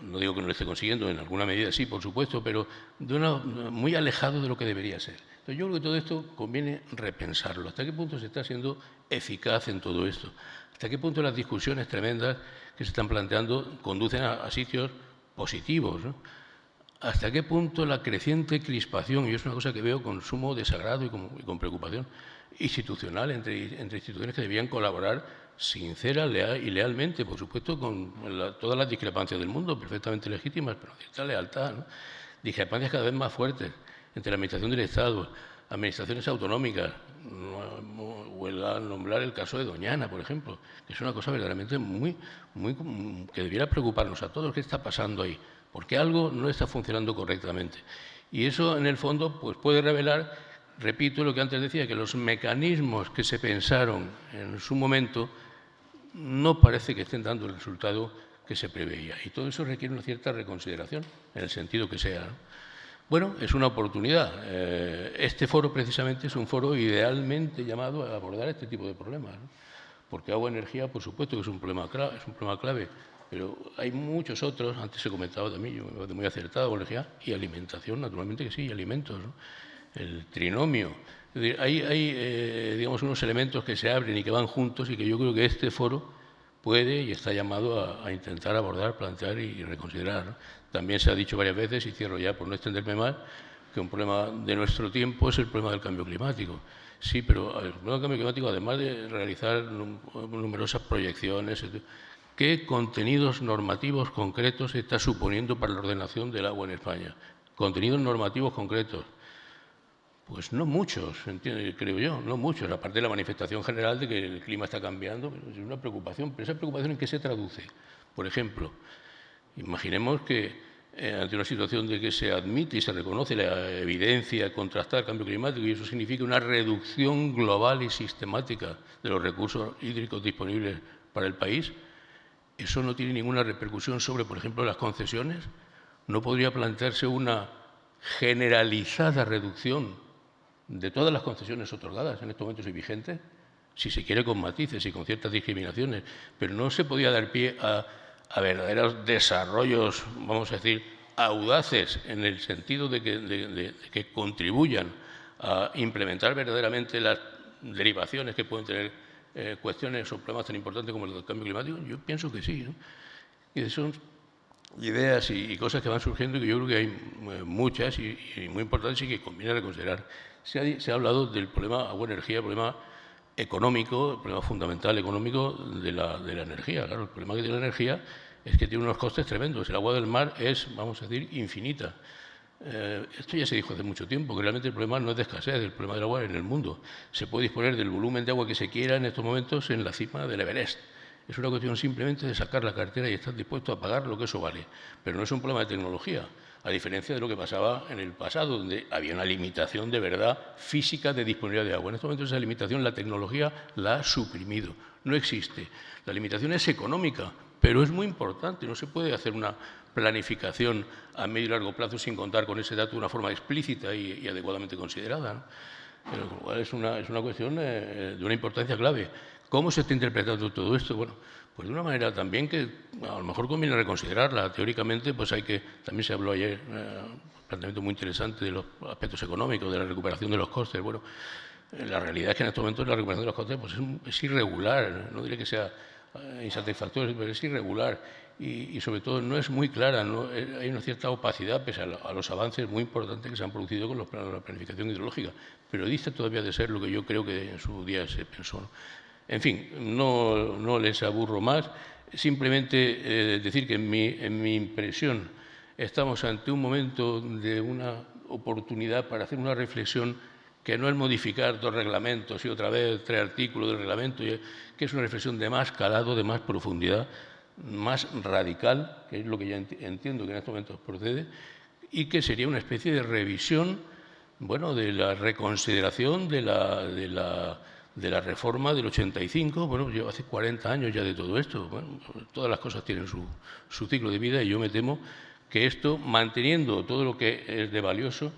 No digo que no lo esté consiguiendo, en alguna medida sí, por supuesto, pero muy alejado de lo que debería ser. Entonces, yo creo que todo esto conviene repensarlo. ¿Hasta qué punto se está siendo eficaz en todo esto? ¿Hasta qué punto las discusiones tremendas que se están planteando conducen a sitios positivos, ¿no? ¿Hasta qué punto la creciente crispación, y es una cosa que veo con sumo desagrado y con preocupación institucional entre instituciones que debían colaborar sincera y lealmente, por supuesto, con todas las discrepancias del mundo, perfectamente legítimas, pero cierta lealtad, ¿no? Discrepancias cada vez más fuertes entre la Administración del Estado, administraciones autonómicas, o nombrar el caso de Doñana, por ejemplo, que es una cosa verdaderamente que debiera preocuparnos a todos. ¿Qué está pasando ahí? Porque algo no está funcionando correctamente. Y eso, en el fondo, pues puede revelar, repito lo que antes decía, que los mecanismos que se pensaron en su momento no parece que estén dando el resultado que se preveía. Y todo eso requiere una cierta reconsideración, en el sentido que sea, ¿no? Bueno, es una oportunidad. Este foro, precisamente, es un foro idealmente llamado a abordar este tipo de problemas, ¿no? Porque agua-energía, por supuesto, que es un problema clave, pero hay muchos otros, antes se comentaba también, yo me parece muy acertado, agua-energía y alimentación, naturalmente que sí, y alimentos, ¿no? El trinomio. Es decir, hay digamos, unos elementos que se abren y que van juntos y que yo creo que este foro puede y está llamado a intentar abordar, plantear y reconsiderar, ¿no? También se ha dicho varias veces, y cierro ya por no extenderme más, que un problema de nuestro tiempo es el problema del cambio climático. Sí, pero el problema del cambio climático, además de realizar numerosas proyecciones, ¿qué contenidos normativos concretos está suponiendo para la ordenación del agua en España? Contenidos normativos concretos. Pues no muchos, creo yo, no muchos. Aparte de la manifestación general de que el clima está cambiando, es una preocupación. ¿Pero esa preocupación en qué se traduce? Por ejemplo, imaginemos que ante una situación de que se admite y se reconoce la evidencia contrastada del cambio climático, y eso significa una reducción global y sistemática de los recursos hídricos disponibles para el país, ¿eso no tiene ninguna repercusión sobre, por ejemplo, las concesiones? ¿No podría plantearse una generalizada reducción de todas las concesiones otorgadas en estos momentos y vigentes? Si se quiere, con matices y con ciertas discriminaciones, pero no se podía dar pie a verdaderos desarrollos, vamos a decir, audaces, en el sentido de que contribuyan a implementar verdaderamente las derivaciones que pueden tener cuestiones o problemas tan importantes como el del cambio climático. Yo pienso que sí, ¿no? Y son ideas y cosas que van surgiendo y que yo creo que hay muchas y muy importantes y que conviene reconsiderar. Se ha hablado del problema agua-energía, el problema económico, el problema fundamental económico de la energía. Claro, el problema que tiene la energía es que tiene unos costes tremendos. El agua del mar es, vamos a decir, infinita. Esto ya se dijo hace mucho tiempo, que realmente el problema no es de escasez, el problema del agua en el mundo. Se puede disponer del volumen de agua que se quiera en estos momentos en la cima del Everest. Es una cuestión simplemente de sacar la cartera y estar dispuesto a pagar lo que eso vale. Pero no es un problema de tecnología, a diferencia de lo que pasaba en el pasado, donde había una limitación de verdad física de disponibilidad de agua. En estos momentos esa limitación la tecnología la ha suprimido, no existe. La limitación es económica, pero es muy importante. No se puede hacer una planificación a medio y largo plazo sin contar con ese dato de una forma explícita y adecuadamente considerada, ¿no? Pero es una cuestión de una importancia clave. ¿Cómo se está interpretando todo esto? Bueno, pues de una manera también que a lo mejor conviene reconsiderarla. Teóricamente, pues también se habló ayer, un planteamiento muy interesante de los aspectos económicos, de la recuperación de los costes. Bueno, la realidad es que en estos momentos la recuperación de los costes pues es irregular, no diré que sea insatisfactoria, pero es irregular y sobre todo no es muy clara, ¿no? Hay una cierta opacidad pese a los avances muy importantes que se han producido con la planificación hidrológica, pero dista todavía de ser lo que yo creo que en su día se pensó, ¿no? En fin, no les aburro más, simplemente decir que en mi impresión estamos ante un momento de una oportunidad para hacer una reflexión que no es modificar 2 reglamentos y otra vez 3 artículos del reglamento, que es una reflexión de más calado, de más profundidad, más radical, que es lo que ya entiendo que en estos momentos procede, y que sería una especie de revisión, bueno, de la reconsideración de la reforma del 85, bueno, lleva hace 40 años ya de todo esto. Bueno, todas las cosas tienen su ciclo de vida y yo me temo que esto, manteniendo todo lo que es de valioso,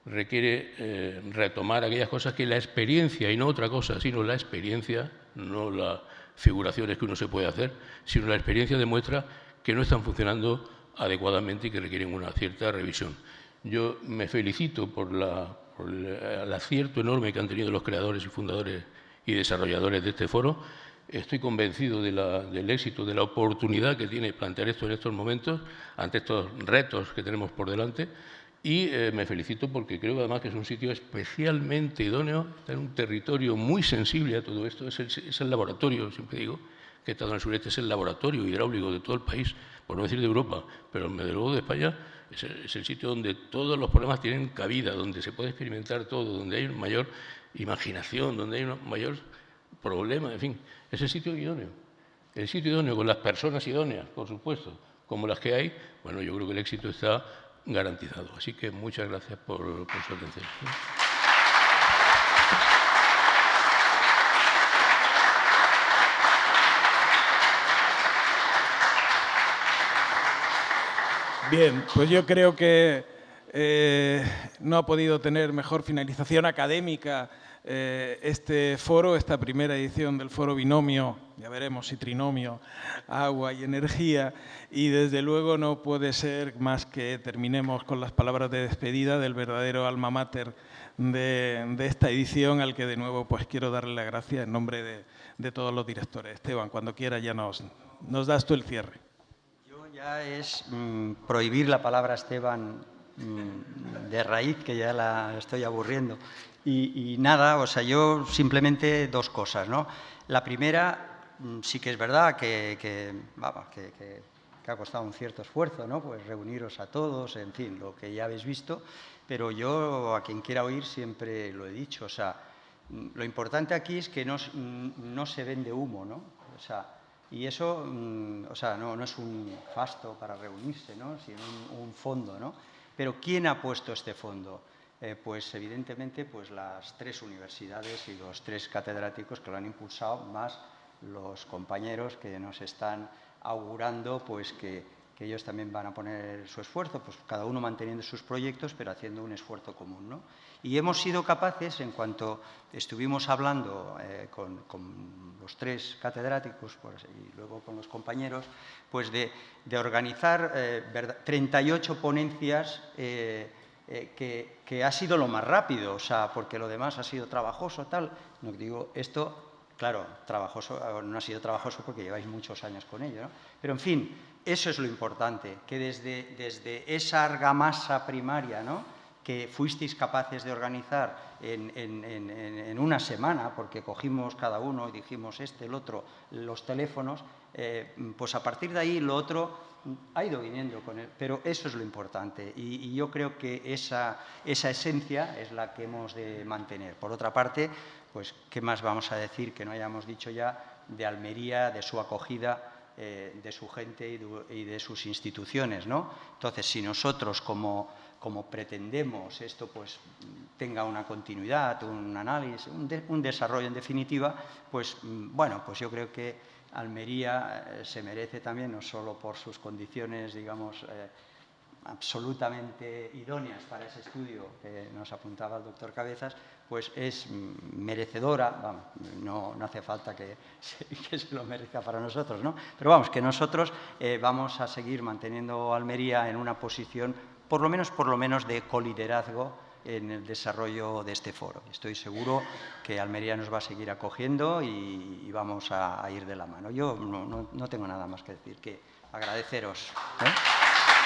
requiere retomar aquellas cosas que la experiencia, y no otra cosa, sino la experiencia, no las figuraciones que uno se puede hacer, sino la experiencia demuestra que no están funcionando adecuadamente y que requieren una cierta revisión. Yo me felicito por el acierto enorme que han tenido los creadores y fundadores y desarrolladores de este foro. Estoy convencido del éxito, de la oportunidad que tiene plantear esto en estos momentos, ante estos retos que tenemos por delante, y me felicito porque creo además que es un sitio especialmente idóneo, está en un territorio muy sensible a todo esto, es el laboratorio, siempre digo, que he estado en el sureste, es el laboratorio hidráulico de todo el país, por no decir de Europa, pero desde luego de España es el sitio donde todos los problemas tienen cabida, donde se puede experimentar todo, donde hay mayor imaginación, donde hay un mayor problema, en fin, es el sitio idóneo. El sitio idóneo con las personas idóneas, por supuesto, como las que hay, bueno, yo creo que el éxito está garantizado. Así que muchas gracias por su atención. Bien, pues yo creo que no ha podido tener mejor finalización académica este foro, esta primera edición del foro Binomio, ya veremos si trinomio, agua y energía, y desde luego no puede ser más que terminemos con las palabras de despedida del verdadero alma mater de esta edición, al que de nuevo pues quiero darle las gracias en nombre de todos los directores. Esteban, cuando quiera ya nos das tú el cierre. Yo ya es prohibir la palabra Esteban de raíz, que ya la estoy aburriendo. Y nada, o sea, yo simplemente dos cosas, ¿no? La primera, sí que es verdad que ha costado un cierto esfuerzo, ¿no? Pues reuniros a todos, en fin, lo que ya habéis visto, pero yo a quien quiera oír siempre lo he dicho, o sea, lo importante aquí es que no se vende humo, ¿no? O sea, y eso, o sea, no es un fasto para reunirse, ¿no? Sino un fondo, ¿no? Pero ¿quién ha puesto este fondo? Pues evidentemente pues las tres universidades y los tres catedráticos que lo han impulsado, más los compañeros que nos están augurando pues que ellos también van a poner su esfuerzo, pues cada uno manteniendo sus proyectos pero haciendo un esfuerzo común, ¿no? Y hemos sido capaces, en cuanto estuvimos hablando con los tres catedráticos pues, y luego con los compañeros, pues de organizar 38 ponencias que ha sido lo más rápido, o sea, porque lo demás ha sido trabajoso, tal. No digo, esto, claro, trabajoso, no ha sido trabajoso porque lleváis muchos años con ello, ¿no? Pero, en fin, eso es lo importante, que desde esa argamasa primaria, ¿no?, que fuisteis capaces de organizar en una semana, porque cogimos cada uno y dijimos el otro, los teléfonos, pues a partir de ahí lo otro ha ido viniendo con él, pero eso es lo importante y yo creo que esa esencia es la que hemos de mantener. Por otra parte, pues ¿qué más vamos a decir que no hayamos dicho ya de Almería, de su acogida, de su gente y de sus instituciones, ¿no? Entonces, si nosotros como pretendemos esto pues tenga una continuidad, un análisis, un desarrollo en definitiva, pues bueno, pues yo creo que Almería se merece también, no solo por sus condiciones, digamos, absolutamente idóneas para ese estudio que nos apuntaba el doctor Cabezas, pues es merecedora, vamos, no hace falta que se lo merezca para nosotros, ¿no? Pero vamos, que nosotros vamos a seguir manteniendo a Almería en una posición por lo menos de coliderazgo en el desarrollo de este foro. Estoy seguro que Almería nos va a seguir acogiendo y vamos a ir de la mano. Yo no tengo nada más que decir que agradeceros, ¿eh?